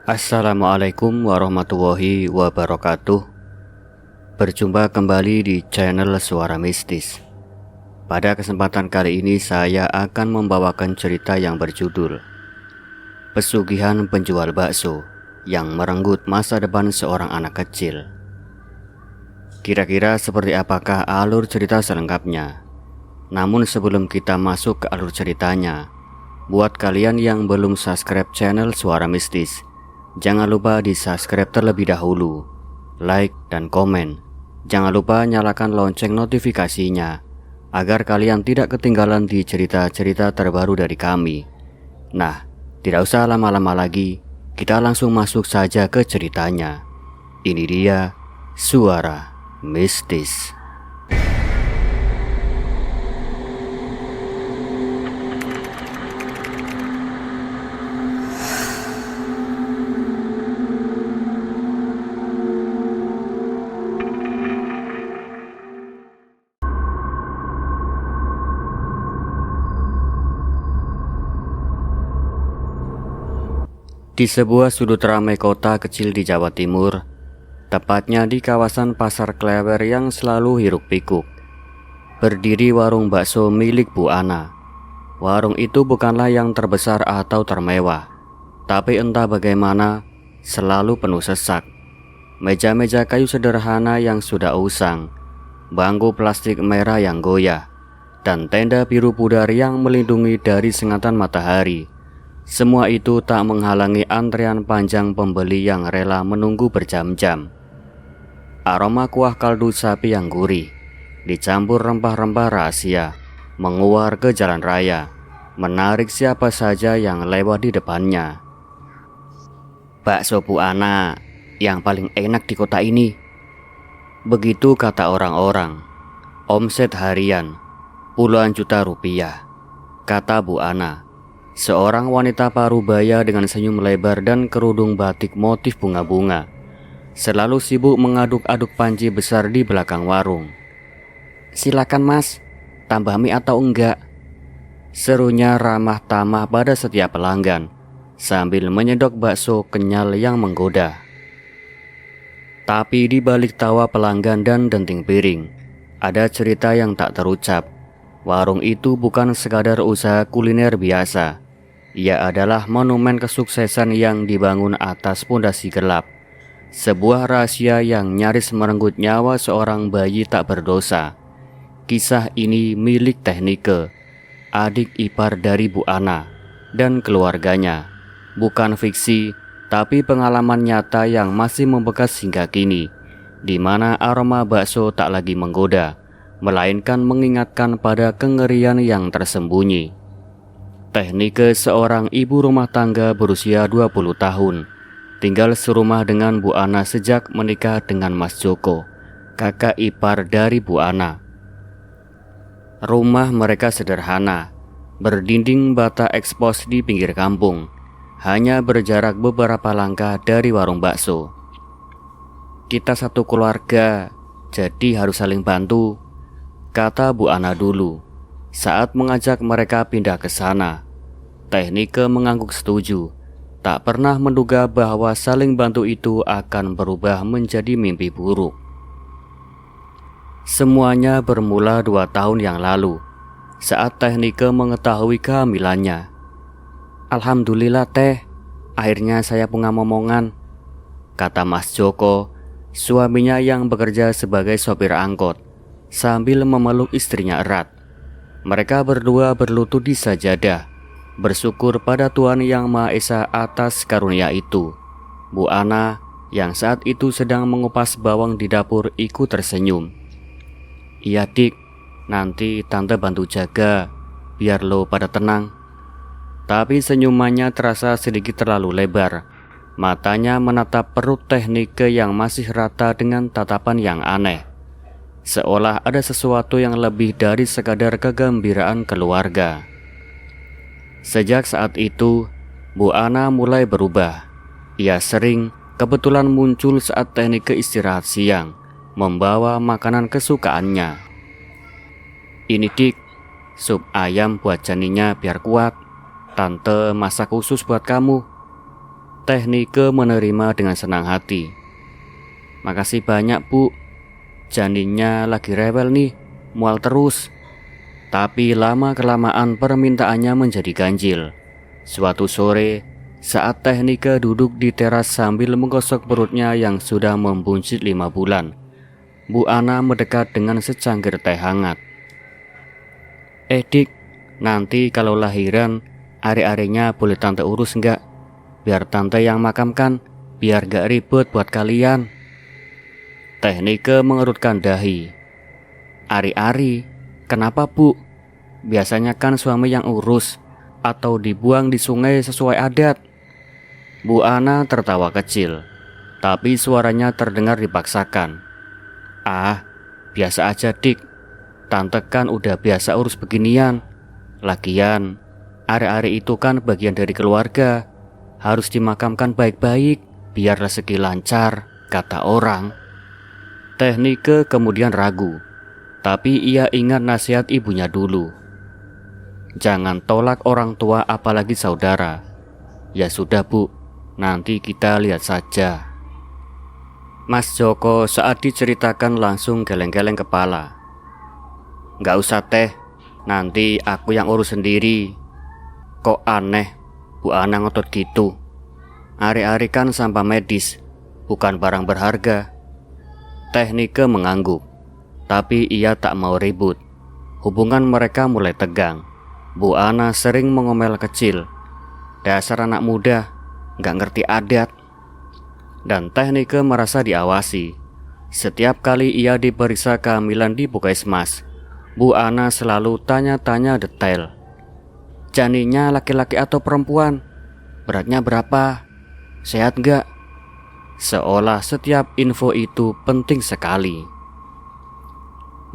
Assalamualaikum warahmatullahi wabarakatuh. Berjumpa kembali di channel Suara Mistis. Pada kesempatan kali ini saya akan membawakan cerita yang berjudul Pesugihan Penjual Bakso yang Merenggut Masa Depan Seorang Anak Kecil. Kira-kira seperti apakah alur cerita selengkapnya? Namun sebelum kita masuk ke alur ceritanya, buat kalian yang belum subscribe channel Suara Mistis, jangan lupa di subscribe terlebih dahulu, like dan komen. Jangan lupa nyalakan lonceng notifikasinya agar kalian tidak ketinggalan di cerita-cerita terbaru dari kami. Nah, tidak usah lama-lama lagi, kita langsung masuk saja ke ceritanya. Ini dia Suara Mistis. Di sebuah sudut ramai kota kecil di Jawa Timur, tepatnya di kawasan Pasar Klewer yang selalu hiruk-pikuk, berdiri warung bakso milik Bu Ana. Warung itu bukanlah yang terbesar atau termewah, tapi entah bagaimana selalu penuh sesak. Meja-meja kayu sederhana yang sudah usang, bangku plastik merah yang goyah, dan tenda biru pudar yang melindungi dari sengatan matahari. Semua itu tak menghalangi antrean panjang pembeli yang rela menunggu berjam-jam. Aroma kuah kaldu sapi yang gurih, dicampur rempah-rempah rahasia, menguar ke jalan raya, menarik siapa saja yang lewat di depannya. Bakso Bu Ana yang paling enak di kota ini. Begitu kata orang-orang. Omset harian puluhan juta rupiah, kata Bu Ana, seorang wanita parubaya dengan senyum lebar dan kerudung batik motif bunga-bunga, selalu sibuk mengaduk-aduk panci besar di belakang warung. Silakan mas, tambah mie atau enggak? Serunya ramah tamah pada setiap pelanggan, sambil menyedok bakso kenyal yang menggoda. Tapi di balik tawa pelanggan dan denting piring, ada cerita yang tak terucap. Warung itu bukan sekadar usaha kuliner biasa. Ia adalah monumen kesuksesan yang dibangun atas pondasi gelap. Sebuah rahasia yang nyaris merenggut nyawa seorang bayi tak berdosa. Kisah ini milik Tehnike, adik ipar dari Bu Ana dan keluarganya. Bukan fiksi, tapi pengalaman nyata yang masih membekas hingga kini, di mana aroma bakso tak lagi menggoda, melainkan mengingatkan pada kengerian yang tersembunyi. Tehnike seorang ibu rumah tangga berusia 20 tahun, tinggal serumah dengan Bu Ana sejak menikah dengan Mas Joko, kakak ipar dari Bu Ana. Rumah mereka sederhana, berdinding bata ekspos di pinggir kampung, hanya berjarak beberapa langkah dari warung bakso. Kita satu keluarga, jadi harus saling bantu, kata Bu Ana dulu saat mengajak mereka pindah ke sana. Tehnike mengangguk setuju, tak pernah menduga bahwa saling bantu itu akan berubah menjadi mimpi buruk. Semuanya bermula 2 tahun yang lalu, saat Tehnike mengetahui kehamilannya. Alhamdulillah teh, akhirnya saya punya momongan, kata Mas Joko, suaminya yang bekerja sebagai sopir angkot, sambil memeluk istrinya erat. Mereka berdua berlutut di sajadah, bersyukur pada Tuhan Yang Maha Esa atas karunia itu. Bu Ana yang saat itu sedang mengupas bawang di dapur ikut tersenyum. Iya dik, nanti tante bantu jaga, biar lo pada tenang. Tapi senyumannya terasa sedikit terlalu lebar. Matanya menatap perut Tehnike yang masih rata dengan tatapan yang aneh, seolah ada sesuatu yang lebih dari sekadar kegembiraan keluarga. Sejak saat itu, Bu Ana mulai berubah. Ia sering kebetulan muncul saat Tehnike istirahat siang, membawa makanan kesukaannya. Ini dik, sup ayam buat janinnya biar kuat. Tante masak khusus buat kamu. Teh Nike menerima dengan senang hati. "Makasih banyak, Bu. Janinnya lagi rewel nih, mual terus." Tapi lama-kelamaan permintaannya menjadi ganjil. Suatu sore, saat Teh Nike duduk di teras sambil menggosok perutnya yang sudah membuncit 5 bulan, Bu Ana mendekat dengan secangkir teh hangat. "Dik, nanti kalau lahiran, are-arenya boleh tante urus enggak? Biar tante yang makamkan, biar gak ribet buat kalian." Teh Nike mengerutkan dahi. "Ari-ari, kenapa Bu? Biasanya kan suami yang urus, atau dibuang di sungai sesuai adat." Bu Ana tertawa kecil, tapi suaranya terdengar dipaksakan. "Ah, biasa aja Dik. Tante kan udah biasa urus beginian. Lagian, ari-ari itu kan bagian dari keluarga. Harus dimakamkan baik-baik, biar rezeki lancar, kata orang." Teh Nike kemudian ragu, tapi ia ingat nasihat ibunya dulu. Jangan tolak orang tua apalagi saudara. "Ya sudah Bu, nanti kita lihat saja." Mas Joko saat diceritakan langsung geleng-geleng kepala. "Gak usah Teh, nanti aku yang urus sendiri." "Kok aneh, Bu Ana ngotot gitu? Ari-ari kan sampah medis, bukan barang berharga." Teh Nike mengangguk, tapi ia tak mau ribut. Hubungan mereka mulai tegang. Bu Ana sering mengomel kecil, "Dasar anak muda, gak ngerti adat." Dan Teh Nike merasa diawasi. Setiap kali ia diperiksa kehamilan di Puskesmas, Bu Ana selalu tanya-tanya detail. "Janinnya laki-laki atau perempuan? Beratnya berapa? Sehat gak?" Seolah setiap info itu penting sekali.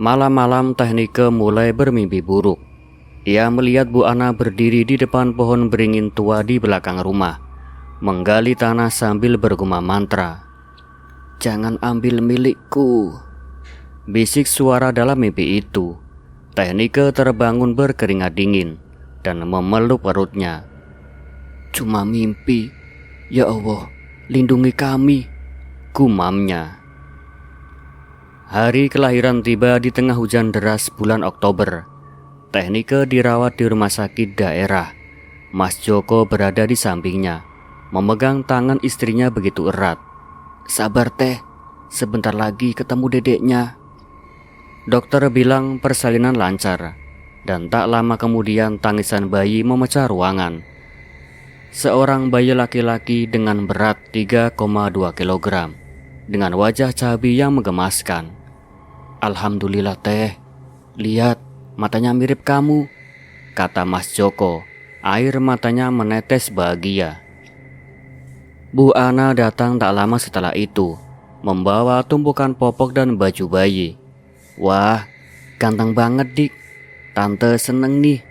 Malam-malam Teh Nike mulai bermimpi buruk. Ia melihat Bu Ana berdiri di depan pohon beringin tua di belakang rumah, menggali tanah sambil bergumam mantra. "Jangan ambil milikku," bisik suara dalam mimpi itu. Teh Nike terbangun berkeringat dingin dan memeluk perutnya. "Cuma mimpi, ya Allah, lindungi kami," gumamnya. Hari kelahiran tiba di tengah hujan deras bulan Oktober. Teh Nike dirawat di rumah sakit daerah. Mas Joko berada di sampingnya, memegang tangan istrinya begitu erat. "Sabar Teh, sebentar lagi ketemu dedeknya." Dokter bilang persalinan lancar, dan tak lama kemudian tangisan bayi memecah ruangan. Seorang bayi laki-laki dengan berat 3,2 kg, dengan wajah cabi yang menggemaskan. "Alhamdulillah Teh, lihat matanya mirip kamu," kata Mas Joko. Air matanya menetes bahagia. Bu Ana datang tak lama setelah itu, membawa tumpukan popok dan baju bayi. "Wah, ganteng banget Dik, tante seneng nih."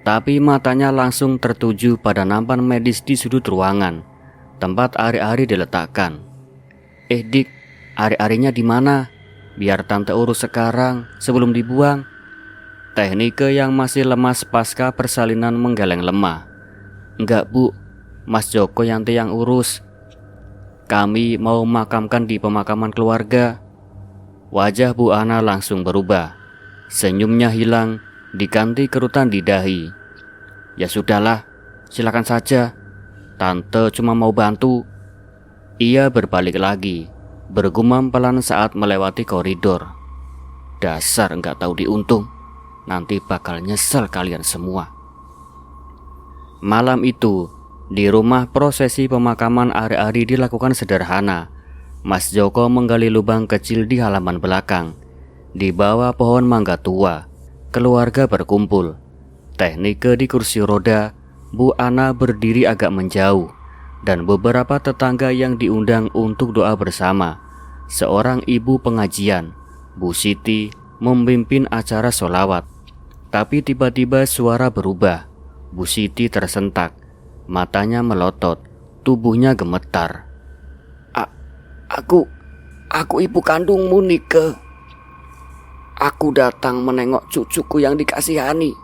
Tapi matanya langsung tertuju pada nampan medis di sudut ruangan, tempat ari-ari diletakkan. Dik, ari-arinya di mana? Biar tante urus sekarang sebelum dibuang." Teh Nike yang masih lemas pasca persalinan menggeleng lemah. "Enggak Bu, Mas Joko yang urus. Kami mau makamkan di pemakaman keluarga." Wajah Bu Ana langsung berubah. Senyumnya hilang, diganti kerutan di dahi. "Ya sudahlah, silakan saja. Tante cuma mau bantu." Ia berbalik lagi, bergumam pelan saat melewati koridor. "Dasar enggak tahu diuntung. Nanti bakal nyesel kalian semua." Malam itu, di rumah prosesi pemakaman ari-ari dilakukan sederhana. Mas Joko menggali lubang kecil di halaman belakang. Di bawah pohon mangga tua, keluarga berkumpul. Teh Nike di kursi roda, Bu Ana berdiri agak menjauh, dan beberapa tetangga yang diundang untuk doa bersama. Seorang ibu pengajian, Bu Siti, memimpin acara sholawat. Tapi tiba-tiba suara berubah. Bu Siti tersentak, matanya melotot, tubuhnya gemetar. Aku ibu kandungmu Nike. Aku datang menengok cucuku yang dikasihani."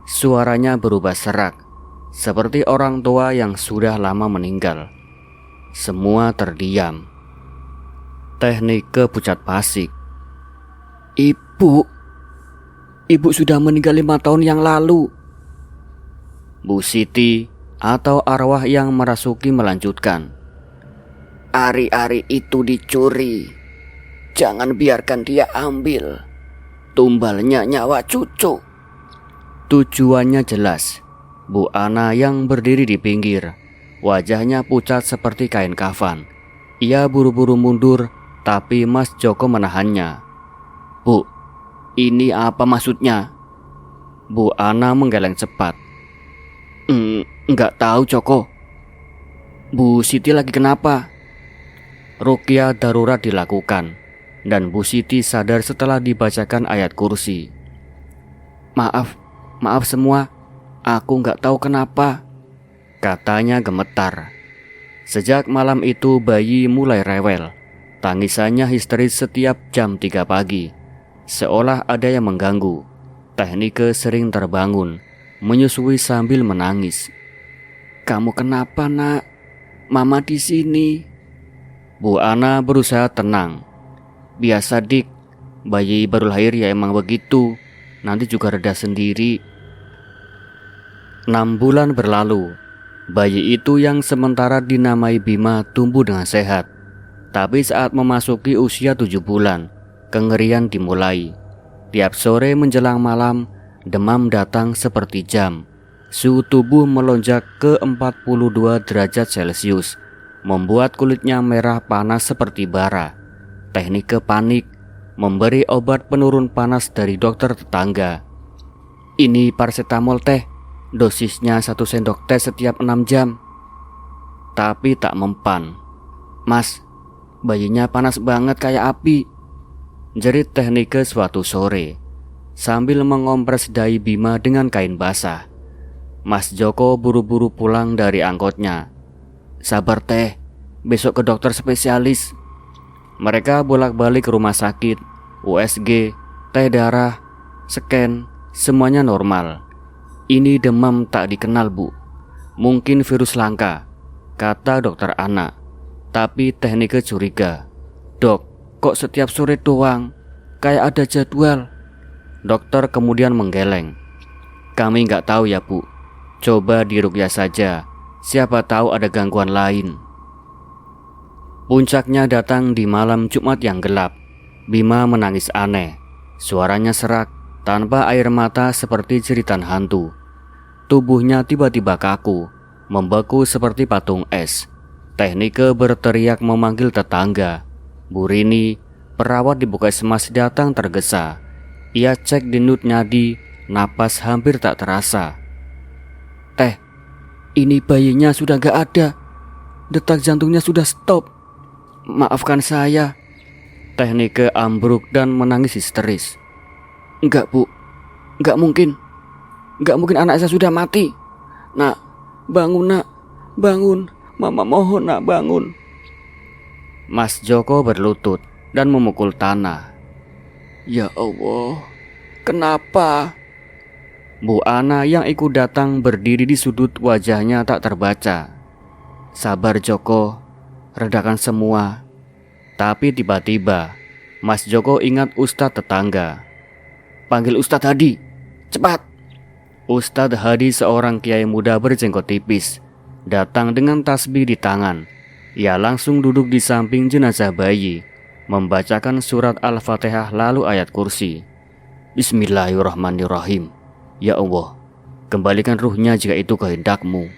Suaranya berubah serak, seperti orang tua yang sudah lama meninggal. Semua terdiam. Teknike pucat pasik. Ibu sudah meninggal 5 tahun yang lalu. Bu Siti atau arwah yang merasuki melanjutkan. Ari-ari itu dicuri. Jangan biarkan dia ambil. Tumbalnya nyawa cucu. Tujuannya jelas. Bu Ana yang berdiri di pinggir, wajahnya pucat seperti kain kafan. Ia buru-buru mundur, tapi Mas Joko menahannya. Bu, ini apa maksudnya? Bu Ana menggeleng cepat. Enggak tahu, Joko. Bu Siti lagi kenapa? Ruqyah darurat dilakukan, dan Bu Siti sadar setelah dibacakan ayat kursi. Maaf semua, aku enggak tahu kenapa, katanya gemetar. Sejak malam itu bayi mulai rewel. Tangisannya histeris setiap jam 3 pagi. Seolah ada yang mengganggu. Teknike sering terbangun, menyusui sambil menangis. Kamu kenapa, Nak? Mama di sini. Bu Ana berusaha tenang. Biasa, Dik. Bayi baru lahir ya emang begitu. Nanti juga reda sendiri. 6 bulan berlalu. Bayi itu yang sementara dinamai Bima tumbuh dengan sehat. Tapi saat memasuki usia 7 bulan, kengerian dimulai. Tiap sore menjelang malam, demam datang seperti jam. Suhu tubuh melonjak ke 42 derajat Celcius, membuat kulitnya merah panas seperti bara. Teknike panik, memberi obat penurun panas dari dokter tetangga. Ini paracetamol teh, dosisnya 1 sendok teh setiap 6 jam. Tapi tak mempan. Mas, bayinya panas banget kayak api, jerit teknike suatu sore sambil mengompres dahi Bima dengan kain basah. Mas Joko buru-buru pulang dari angkotnya. Sabar teh, besok ke dokter spesialis. Mereka bolak-balik ke rumah sakit, USG, teh darah, scan, semuanya normal. Ini demam tak dikenal, Bu. Mungkin virus langka, kata dokter anak. Tapi teknike curiga. Dok, kok setiap sore doang? Kayak ada jadwal. Dokter kemudian menggeleng. Kami nggak tahu ya, Bu. Coba diruqyah saja. Siapa tahu ada gangguan lain. Puncaknya datang di malam Jumat yang gelap. Bima menangis aneh. Suaranya serak, tanpa air mata seperti jeritan hantu. Tubuhnya tiba-tiba kaku, membeku seperti patung es. Teknike berteriak memanggil tetangga. Bu Rini, perawat di Puskesmas datang tergesa. Ia cek denyut nadi, napas hampir tak terasa. Teh, ini bayinya sudah gak ada. Detak jantungnya sudah stop. Maafkan saya. Teknike ambruk dan menangis histeris. Enggak, Bu. Enggak mungkin. Enggak mungkin anak saya sudah mati. Nak, bangun, Nak. Bangun. Mama mohon, Nak, bangun. Mas Joko berlutut dan memukul tanah. Ya Allah, kenapa? Bu Ana yang ikut datang berdiri di sudut, wajahnya tak terbaca. Sabar Joko, redakan semua. Tapi tiba-tiba Mas Joko ingat Ustadz tetangga. Panggil Ustadz Hadi, cepat. Ustadz Hadi seorang kiai muda berjenggot tipis, datang dengan tasbih di tangan. Ia langsung duduk di samping jenazah bayi, membacakan surat Al-Fatihah lalu ayat kursi. Bismillahirrahmanirrahim. Ya Allah, kembalikan ruhnya jika itu kehendak-Mu.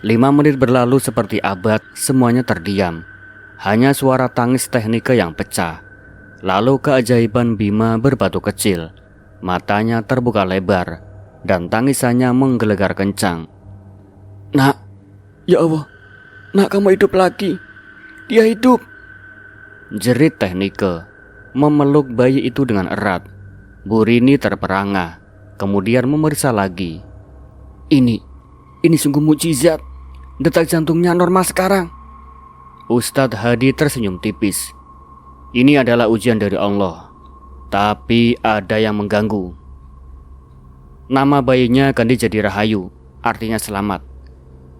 5 menit berlalu seperti abad, semuanya terdiam. Hanya suara tangis teknike yang pecah. Lalu keajaiban Bima berbatu kecil. Matanya terbuka lebar dan tangisannya menggelegar kencang. Nak, ya Allah, Nak, kamu hidup lagi. Dia hidup, jerit teknike, memeluk bayi itu dengan erat. Bu Rini terperangah, kemudian memeriksa lagi. Ini sungguh mukjizat. Detak jantungnya normal sekarang. Ustadz Hadi tersenyum tipis. Ini adalah ujian dari Allah, tapi ada yang mengganggu. Nama bayinya ganti jadi Rahayu. artinya selamat.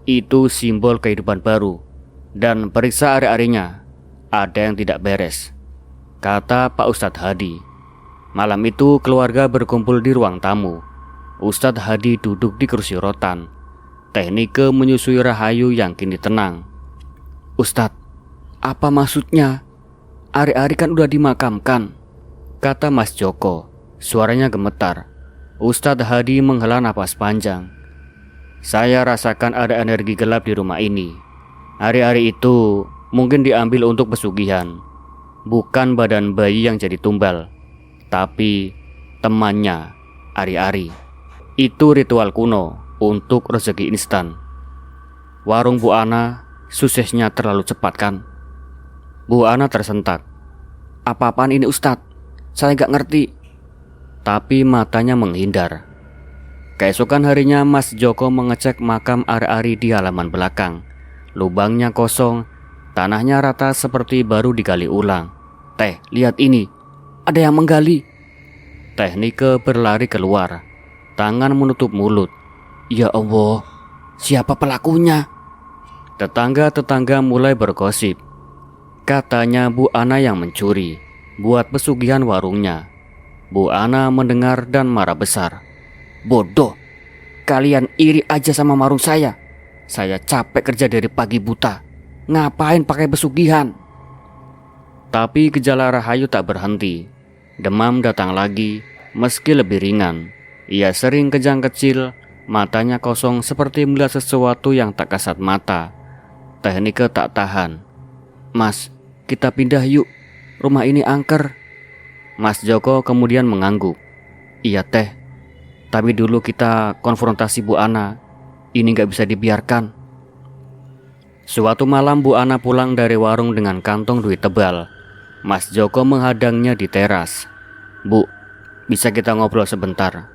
Itu simbol kehidupan baru. Dan periksa ari-arinya, ada yang tidak beres, kata Pak Ustadz Hadi. Malam itu keluarga berkumpul di ruang tamu. Ustadz Hadi duduk di kursi rotan. Teh Nike menyusui Rahayu yang kini tenang. Ustadz, apa maksudnya? Ari-ari kan udah dimakamkan, kata Mas Joko. Suaranya gemetar. Ustadz Hadi menghela napas panjang. Saya rasakan ada energi gelap di rumah ini. Ari-ari itu mungkin diambil untuk pesugihan. Bukan badan bayi yang jadi tumbal, tapi temannya, ari-ari. Itu ritual kuno untuk rezeki instan. Warung Bu Ana suksesnya terlalu cepat kan? Bu Ana tersentak. Apa-apaan ini Ustadz? Saya gak ngerti. Tapi matanya menghindar. Keesokan harinya Mas Joko mengecek makam ari-ari di halaman belakang. Lubangnya kosong, tanahnya rata seperti baru digali ulang. Teh, lihat ini, ada yang menggali. Teh Nike berlari keluar, tangan menutup mulut. Ya Allah, siapa pelakunya? Tetangga-tetangga mulai bergosip. Katanya Bu Ana yang mencuri, buat pesugihan warungnya. Bu Ana mendengar dan marah besar. Bodoh, kalian iri aja sama warung saya. Saya capek kerja dari pagi buta. Ngapain pakai pesugihan? Tapi gejala Rahayu tak berhenti. Demam datang lagi, meski lebih ringan. Ia sering kejang kecil, matanya kosong seperti melihat sesuatu yang tak kasat mata. Teh Nike tak tahan. Mas, kita pindah yuk. Rumah ini angker. Mas Joko kemudian mengangguk. Iya Teh, tapi dulu kita konfrontasi Bu Ana. Ini gak bisa dibiarkan. Suatu malam Bu Ana pulang dari warung dengan kantong duit tebal. Mas Joko menghadangnya di teras. Bu, bisa kita ngobrol sebentar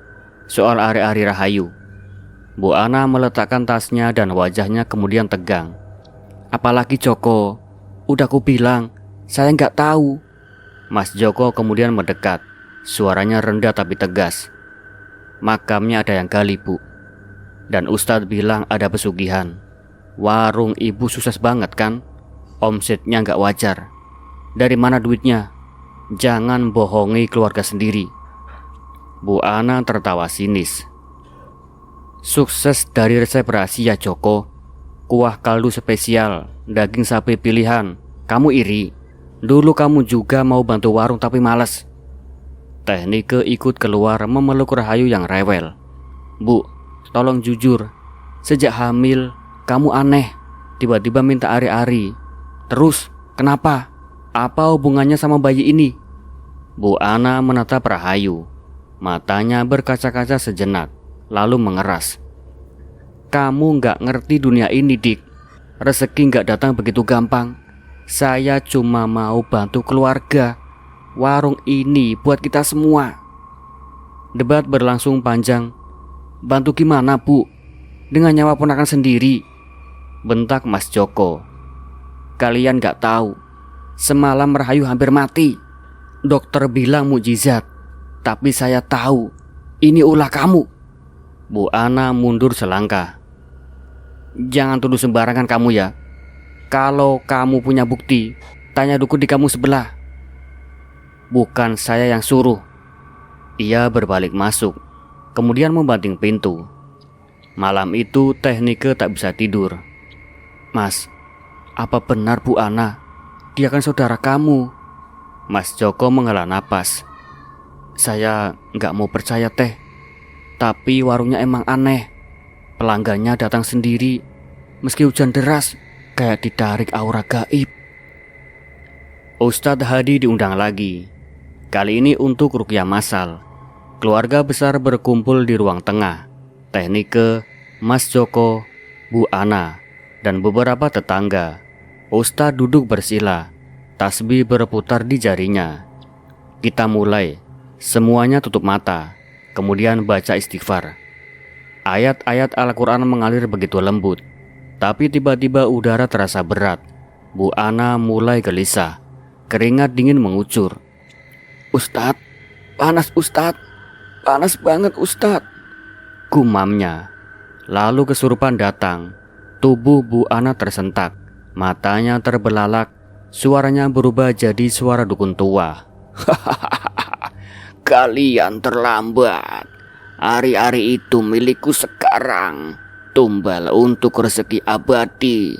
soal ari-ari Rahayu? Bu Ana meletakkan tasnya dan wajahnya kemudian tegang. Apalagi Joko, udah ku bilang, saya gak tahu. Mas Joko kemudian mendekat. Suaranya rendah tapi tegas. Makamnya ada yang gali Bu. Dan Ustadz bilang ada pesugihan. Warung ibu sukses banget kan? Omsetnya gak wajar. Dari mana duitnya? Jangan bohongi keluarga sendiri. Bu Ana tertawa sinis. Sukses dari resep rahasia Joko. Kuah kaldu spesial, daging sapi pilihan. Kamu iri. Dulu kamu juga mau bantu warung tapi malas. Teh Nike ikut keluar memeluk Rahayu yang rewel. Bu, tolong jujur. Sejak hamil, kamu aneh. Tiba-tiba minta ari-ari. Terus, kenapa? Apa hubungannya sama bayi ini? Bu Ana menatap Rahayu. Matanya berkaca-kaca sejenak, lalu mengeras. Kamu gak ngerti dunia ini, Dik. Rezeki gak datang begitu gampang. Saya cuma mau bantu keluarga. Warung ini buat kita semua. Debat berlangsung panjang. Bantu gimana Bu? Dengan nyawa ponakan sendiri, bentak Mas Joko. Kalian gak tahu, semalam Rahayu hampir mati. Dokter bilang mukjizat, tapi saya tahu ini ulah kamu. Bu Ana mundur selangkah. Jangan tuduh sembarangan kamu ya. Kalau kamu punya bukti, tanya dukun di kamu sebelah. Bukan saya yang suruh. Ia berbalik masuk, kemudian membanting pintu. Malam itu Teh Nike tak bisa tidur. Mas, apa benar Bu Ana? Dia kan saudara kamu. Mas Joko menghela napas. Saya gak mau percaya Teh. Tapi warungnya emang aneh. Pelanggannya datang sendiri. Meski hujan deras, kayak ditarik aura gaib. Ustadz Hadi diundang lagi. Kali ini untuk ruqyah massal. Keluarga besar berkumpul di ruang tengah. Teh Nike, Mas Joko, Bu Ana, dan beberapa tetangga. Ustadz duduk bersila. Tasbih berputar di jarinya. Kita mulai. Semuanya tutup mata. Kemudian baca istighfar. Ayat-ayat Al-Quran mengalir begitu lembut. Tapi tiba-tiba udara terasa berat. Bu Ana mulai gelisah. Keringat dingin mengucur. Ustadz, panas Ustadz. Panas banget Ustadz, gumamnya. Lalu kesurupan datang. Tubuh Bu Ana tersentak, matanya terbelalak, suaranya berubah jadi suara dukun tua. Kalian terlambat. Ari-ari itu milikku sekarang. Tumbal untuk rezeki abadi.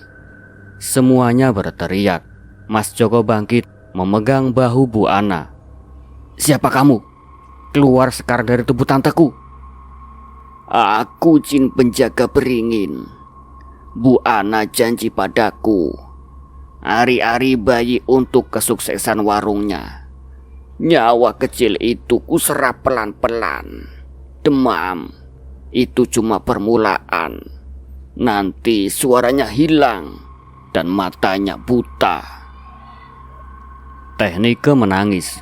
Semuanya berteriak. Mas Joko bangkit, memegang bahu Bu Ana. Siapa kamu? Keluar sekarang dari tubuh tanteku. Aku jin penjaga beringin. Bu Ana janji padaku ari-ari bayi untuk kesuksesan warungnya. Nyawa kecil itu kuserap pelan-pelan. Demam itu cuma permulaan. Nanti suaranya hilang dan matanya buta. Teh Nike menangis.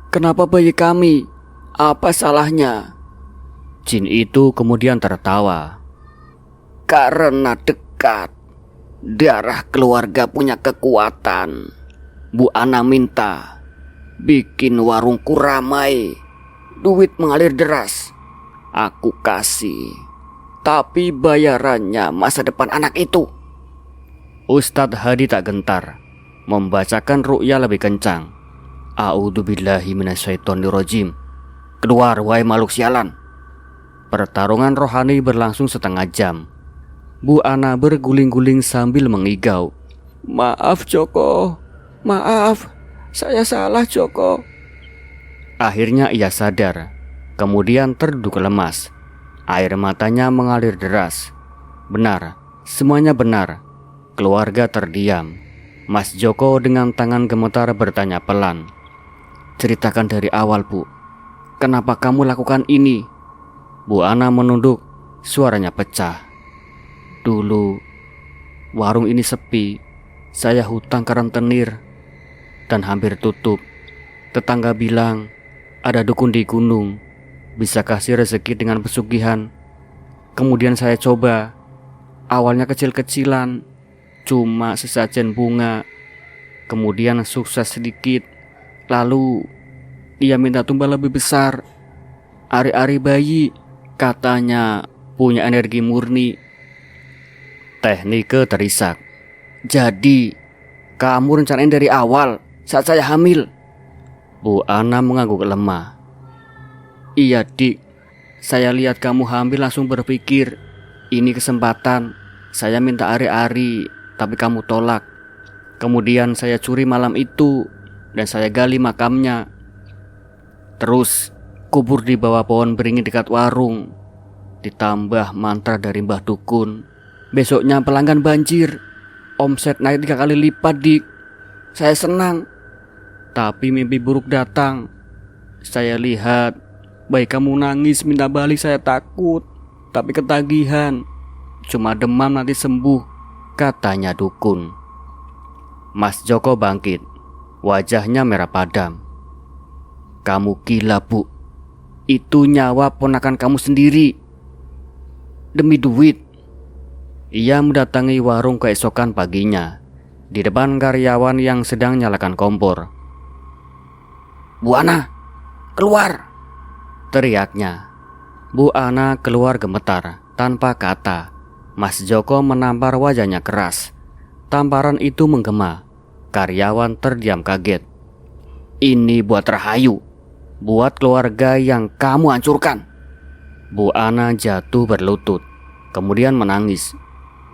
Kenapa bayi kami? Apa salahnya? Jin itu kemudian tertawa. Karena dekat. Darah keluarga punya kekuatan. Bu Ana minta bikin warungku ramai. Duit mengalir deras. Aku kasih. Tapi bayarannya masa depan anak itu. Ustadz Hadi tak gentar, membacakan ruqyah lebih kencang. A'udzubillahi minasyaitonirrajim. Keluar wahai makhluk sialan. Pertarungan rohani berlangsung setengah jam. Bu Ana berguling-guling sambil mengigau. Maaf Joko, maaf, saya salah Joko. Akhirnya ia sadar, kemudian terduduk lemas. Air matanya mengalir deras. Benar, semuanya benar. Keluarga terdiam. Mas Joko dengan tangan gemetar bertanya pelan. Ceritakan dari awal Bu, kenapa kamu lakukan ini? Bu Ana menunduk, suaranya pecah. Dulu, warung ini sepi. Saya hutang ke rentenir dan hampir tutup. Tetangga bilang, ada dukun di gunung, bisa kasih rezeki dengan pesugihan. Kemudian saya coba. Awalnya kecil-kecilan, cuma sesajen bunga. Kemudian sukses sedikit. Lalu, dia minta tumbal lebih besar. Ari-ari bayi, katanya punya energi murni. Teh Nike terisak. Jadi, kamu rencanain dari awal saat saya hamil? Bu Ana mengangguk lemah. Iya Dik, saya lihat kamu hamil langsung berpikir, ini kesempatan. Saya minta ari-ari, tapi kamu tolak. Kemudian saya curi malam itu dan saya gali makamnya. Terus kubur di bawah pohon beringin dekat warung. Ditambah mantra dari Mbah Dukun. Besoknya pelanggan banjir. Omset naik 3 kali lipat Dik. Saya senang. Tapi mimpi buruk datang. Saya lihat bayi kamu nangis minta balik. Saya takut, tapi ketagihan. Cuma demam nanti sembuh, katanya dukun. Mas Joko bangkit. Wajahnya merah padam. Kamu gila Bu. Itu nyawa ponakan kamu sendiri. Demi duit. Ia mendatangi warung keesokan paginya. Di depan karyawan yang sedang nyalakan kompor. Bu Ana, keluar! Teriaknya. Bu Ana keluar gemetar, tanpa kata. Mas Joko menampar wajahnya keras. Tamparan itu menggema. Karyawan terdiam kaget. Ini buat Rahayu. Buat keluarga yang kamu hancurkan. Bu Ana jatuh berlutut, kemudian menangis.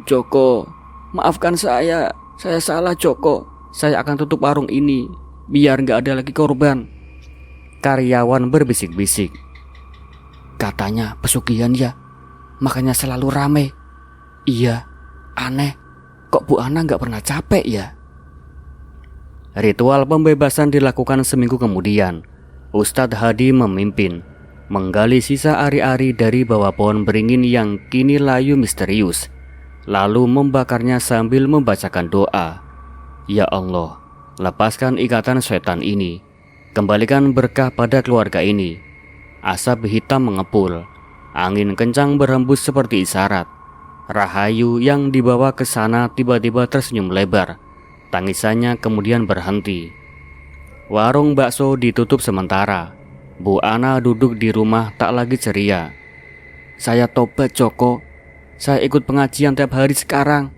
Joko, maafkan saya salah Joko. Saya akan tutup warung ini, biar gak ada lagi korban. Karyawan berbisik-bisik. Katanya pesugihan ya, makanya selalu rame. Iya, aneh, kok Bu Ana gak pernah capek ya? Ritual pembebasan dilakukan seminggu kemudian. Ustadz Hadi memimpin, menggali sisa ari-ari dari bawah pohon beringin yang kini layu misterius. Lalu membakarnya sambil membacakan doa. Ya Allah, lepaskan ikatan setan ini. Kembalikan berkah pada keluarga ini. Asap hitam mengepul. Angin kencang berhembus seperti isyarat. Rahayu yang dibawa ke sana tiba-tiba tersenyum lebar. Tangisannya kemudian berhenti. Warung bakso ditutup sementara. Bu Ana duduk di rumah tak lagi ceria. Saya tobat Joko. Saya ikut pengajian tiap hari sekarang.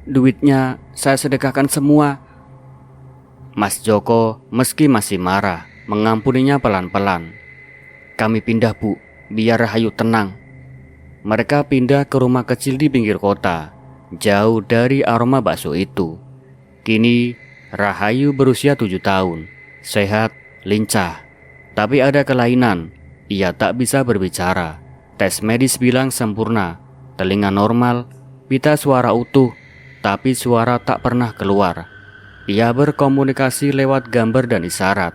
Duitnya saya sedekahkan semua. Mas Joko meski masih marah mengampuninya pelan-pelan. Kami pindah bu, biar Rahayu tenang. Mereka pindah ke rumah kecil di pinggir kota, jauh dari aroma bakso itu. Kini Rahayu berusia 7 tahun, sehat, lincah. Tapi ada kelainan, ia tak bisa berbicara. Tes medis bilang sempurna, telinga normal, pita suara utuh, tapi suara tak pernah keluar. Ia berkomunikasi lewat gambar dan isyarat.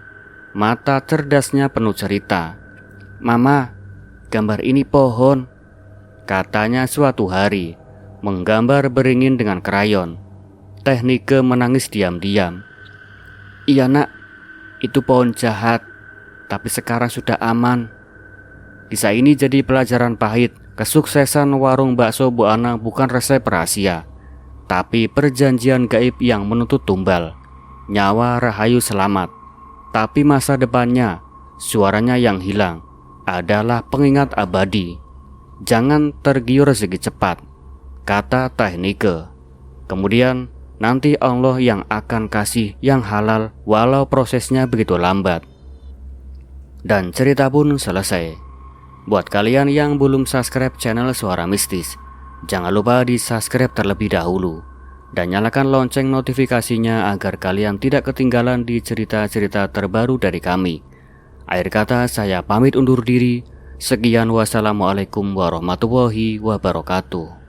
Mata cerdasnya penuh cerita. Mama, gambar ini pohon, katanya suatu hari, menggambar beringin dengan krayon. Teknike menangis diam-diam. Iya nak, itu pohon jahat, tapi sekarang sudah aman. Kisah ini jadi pelajaran pahit. Kesuksesan warung bakso Bu Ana bukan resep rahasia, tapi perjanjian gaib yang menuntut tumbal. Nyawa Rahayu selamat, tapi masa depannya, suaranya yang hilang, adalah pengingat abadi. Jangan tergiur rezeki cepat, kata Teknike. Kemudian nanti Allah yang akan kasih yang halal walau prosesnya begitu lambat. Dan cerita pun selesai. Buat kalian yang belum subscribe channel Suara Mistis, jangan lupa di subscribe terlebih dahulu dan nyalakan lonceng notifikasinya agar kalian tidak ketinggalan di cerita-cerita terbaru dari kami. Akhir kata saya pamit undur diri. Sekian, wassalamualaikum warahmatullahi wabarakatuh.